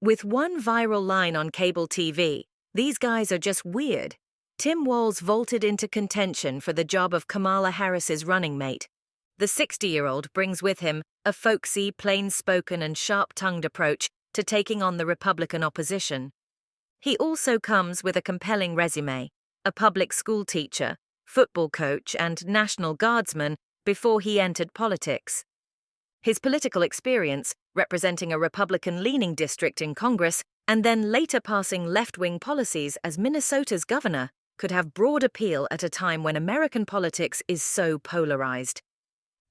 With one viral line on cable TV, "These guys are just weird," Tim Walz vaulted into contention for the job of Kamala Harris's running mate. The 60-year-old brings with him a folksy, plain-spoken and sharp-tongued approach to taking on the Republican opposition. He also comes with a compelling resume: a public school teacher, football coach, and National Guardsman before he entered politics. His political experience, representing a Republican-leaning district in Congress and then later passing left-wing policies as Minnesota's governor, could have broad appeal at a time when American politics is so polarized.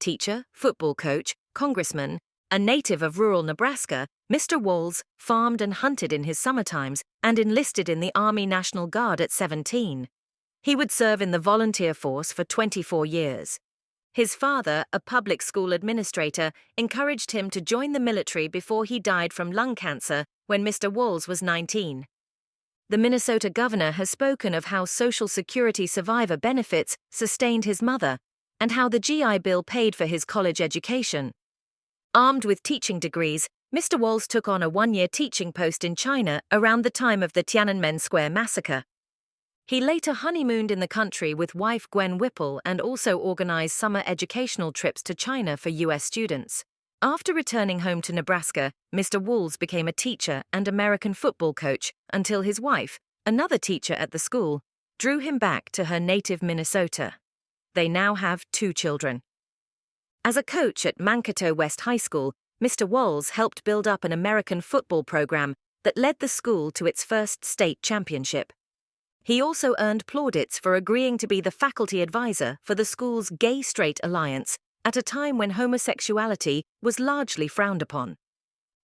Teacher, football coach, congressman, a native of rural Nebraska, Mr. Walz farmed and hunted in his summer times and enlisted in the Army National Guard at 17. He would serve in the volunteer force for 24 years. His father, a public school administrator, encouraged him to join the military before he died from lung cancer when Mr. Walz was 19. The Minnesota governor has spoken of how Social Security survivor benefits sustained his mother and how the GI Bill paid for his college education. Armed with teaching degrees, Mr. Walz took on a one-year teaching post in China around the time of the Tiananmen Square massacre. He later honeymooned in the country with wife Gwen Whipple and also organized summer educational trips to China for U.S. students. After returning home to Nebraska, Mr. Walz became a teacher and American football coach until his wife, another teacher at the school, drew him back to her native Minnesota. They now have 2 children. As a coach at Mankato West High School, Mr. Walz helped build up an American football program that led the school to its first state championship. He also earned plaudits for agreeing to be the faculty advisor for the school's Gay-Straight Alliance at a time when homosexuality was largely frowned upon.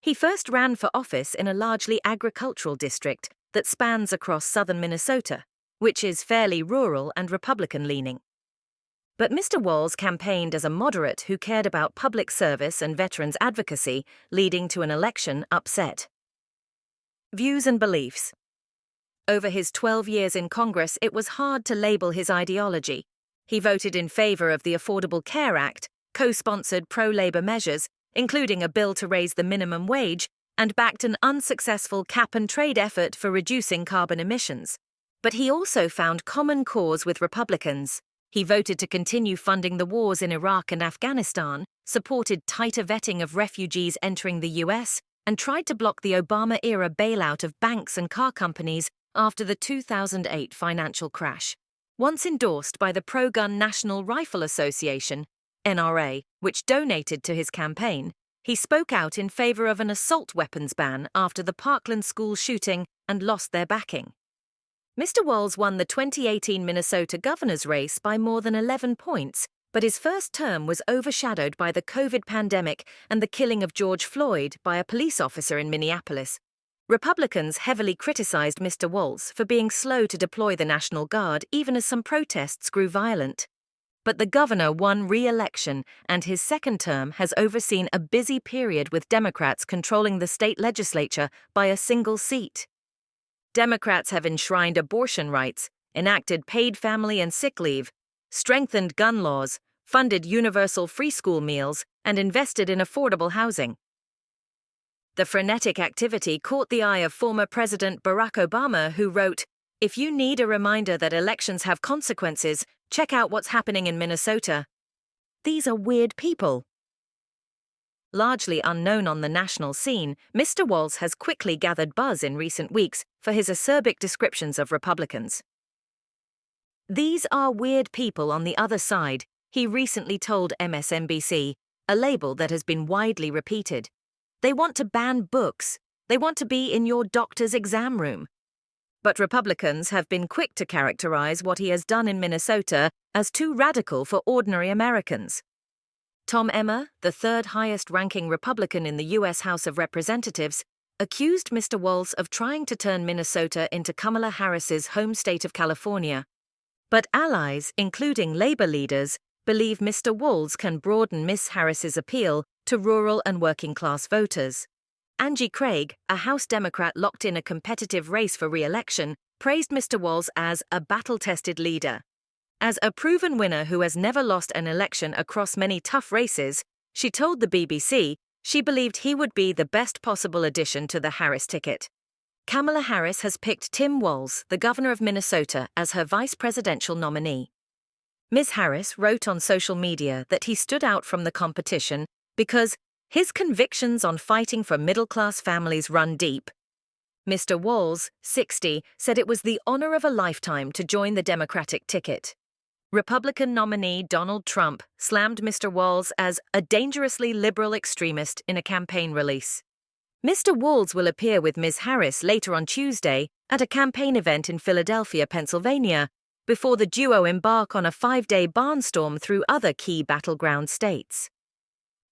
He first ran for office in a largely agricultural district that spans across southern Minnesota, which is fairly rural and Republican-leaning. But Mr. Walz campaigned as a moderate who cared about public service and veterans advocacy, leading to an election upset. Views and beliefs. Over his 12 years in Congress, it was hard to label his ideology. He voted in favor of the Affordable Care Act, co-sponsored pro-labor measures, including a bill to raise the minimum wage, and backed an unsuccessful cap-and-trade effort for reducing carbon emissions. But he also found common cause with Republicans. He voted to continue funding the wars in Iraq and Afghanistan, supported tighter vetting of refugees entering the U.S., and tried to block the Obama-era bailout of banks and car companies after the 2008 financial crash. Once endorsed by the pro-gun National Rifle Association, NRA, which donated to his campaign, he spoke out in favor of an assault weapons ban after the Parkland school shooting and lost their backing. Mr. Walz won the 2018 Minnesota governor's race by more than 11 points, but his first term was overshadowed by the COVID pandemic and the killing of George Floyd by a police officer in Minneapolis. Republicans heavily criticized Mr. Walz for being slow to deploy the National Guard even as some protests grew violent. But the governor won re-election, and his second term has overseen a busy period with Democrats controlling the state legislature by a single seat. Democrats have enshrined abortion rights, enacted paid family and sick leave, strengthened gun laws, funded universal free school meals, and invested in affordable housing. The frenetic activity caught the eye of former President Barack Obama, who wrote, "If you need a reminder that elections have consequences, check out what's happening in Minnesota. These are weird people." Largely unknown on the national scene, Mr. Walz has quickly gathered buzz in recent weeks for his acerbic descriptions of Republicans. "These are weird people on the other side," he recently told MSNBC, a label that has been widely repeated. "They want to ban books. They want to be in your doctor's exam room." But Republicans have been quick to characterize what he has done in Minnesota as too radical for ordinary Americans. Tom Emmer, the third highest-ranking Republican in the U.S. House of Representatives, accused Mr. Walz of trying to turn Minnesota into Kamala Harris's home state of California. But allies, including labor leaders, believe Mr. Walz can broaden Ms. Harris's appeal to rural and working-class voters. Angie Craig, a House Democrat locked in a competitive race for re-election, praised Mr. Walz as a battle-tested leader. As a proven winner who has never lost an election across many tough races, she told the BBC, She believed he would be the best possible addition to the Harris ticket. Kamala Harris has picked Tim Walz, the governor of Minnesota, as her vice presidential nominee. Ms. Harris wrote on social media that he stood out from the competition because his convictions on fighting for middle-class families run deep. Mr. Walz, 60, said it was the honor of a lifetime to join the Democratic ticket. Republican nominee Donald Trump slammed Mr. Walz as a dangerously liberal extremist in a campaign release. Mr. Walz will appear with Ms. Harris later on Tuesday at a campaign event in Philadelphia, Pennsylvania, before the duo embark on a 5-day barnstorm through other key battleground states.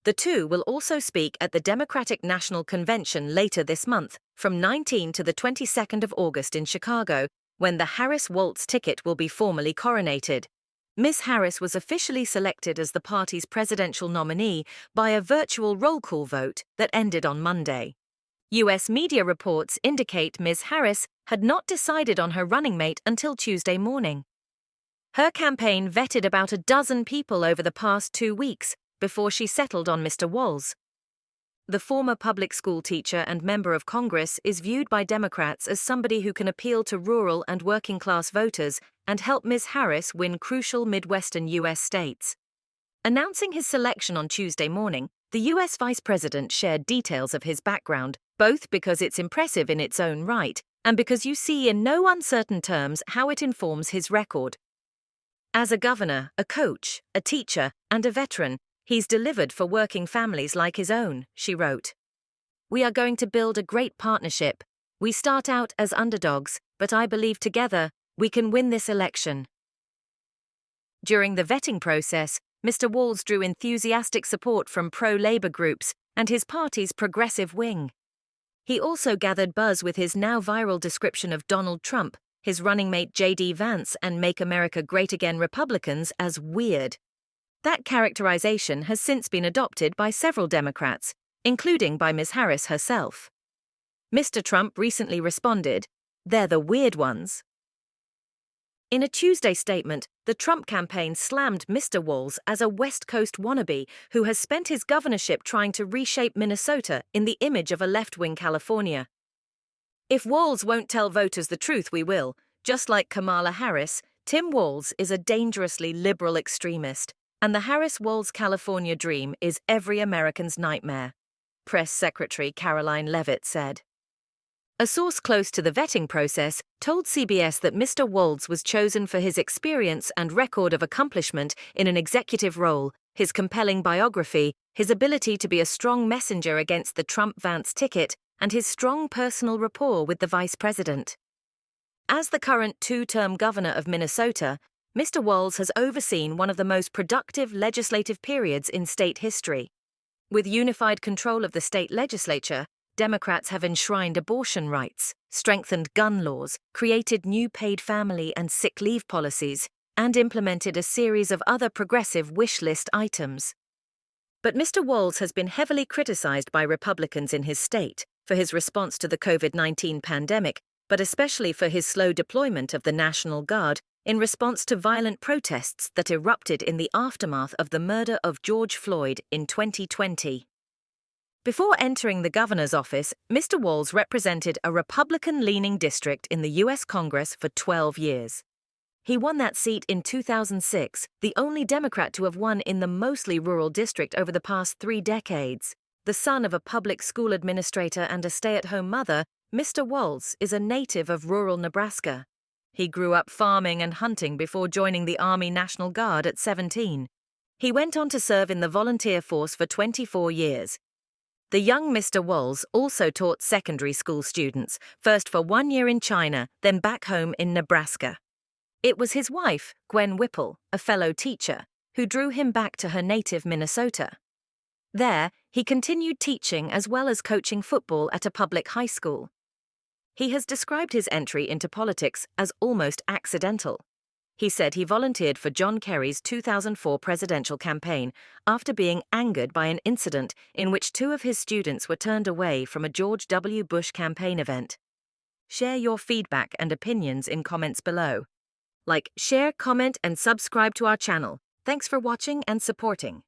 The two will also speak at the Democratic National Convention later this month, from 19 to the 22nd of August in Chicago, when the Harris-Walz ticket will be formally coronated. Ms. Harris was officially selected as the party's presidential nominee by a virtual roll call vote that ended on Monday. U.S. media reports indicate Ms. Harris had not decided on her running mate until Tuesday morning. Her campaign vetted about a dozen people over the past 2 weeks before she settled on Mr. Walz. The former public school teacher and member of Congress is viewed by Democrats as somebody who can appeal to rural and working-class voters and help Ms. Harris win crucial Midwestern U.S. states. Announcing his selection on Tuesday morning, the U.S. Vice President shared details of his background, both because it's impressive in its own right and because you see in no uncertain terms how it informs his record. As a governor, a coach, a teacher, and a veteran, he's delivered for working families like his own, she wrote. We are going to build a great partnership. We start out as underdogs, but I believe together we can win this election. During the vetting process, Mr. Walz drew enthusiastic support from pro-labor groups and his party's progressive wing. He also gathered buzz with his now viral description of Donald Trump, his running mate J.D. Vance, and Make America Great Again Republicans as weird. That characterization has since been adopted by several Democrats, including by Ms. Harris herself. Mr. Trump recently responded, "They're the weird ones." In a Tuesday statement, the Trump campaign slammed Mr. Walz as a West Coast wannabe who has spent his governorship trying to reshape Minnesota in the image of a left-wing California. If Walz won't tell voters the truth, we will. Just like Kamala Harris, Tim Walz is a dangerously liberal extremist, and the Harris-Walz California dream is every American's nightmare, Press Secretary Caroline Leavitt said. A source close to the vetting process told CBS that Mr. Walz was chosen for his experience and record of accomplishment in an executive role, his compelling biography, his ability to be a strong messenger against the Trump-Vance ticket, and his strong personal rapport with the vice president. As the current 2-term governor of Minnesota, Mr. Walz has overseen one of the most productive legislative periods in state history. With unified control of the state legislature, Democrats have enshrined abortion rights, strengthened gun laws, created new paid family and sick leave policies, and implemented a series of other progressive wish list items. But Mr. Walz has been heavily criticized by Republicans in his state for his response to the COVID-19 pandemic, but especially for his slow deployment of the National Guard in response to violent protests that erupted in the aftermath of the murder of George Floyd in 2020. Before entering the governor's office, Mr. Walz represented a Republican-leaning district in the U.S. Congress for 12 years. He won that seat in 2006, the only Democrat to have won in the mostly rural district over the past 3 decades. The son of a public school administrator and a stay-at-home mother, Mr. Walz is a native of rural Nebraska. He grew up farming and hunting before joining the Army National Guard at 17. He went on to serve in the volunteer force for 24 years. The young Mr. Walz also taught secondary school students, first for 1 year in China, then back home in Nebraska. It was his wife, Gwen Whipple, a fellow teacher, who drew him back to her native Minnesota. There, he continued teaching as well as coaching football at a public high school. He has described his entry into politics as almost accidental. He said he volunteered for John Kerry's 2004 presidential campaign after being angered by an incident in which 2 of his students were turned away from a George W. Bush campaign event. Share your feedback and opinions in comments below. Like, share, comment, and subscribe to our channel. Thanks for watching and supporting.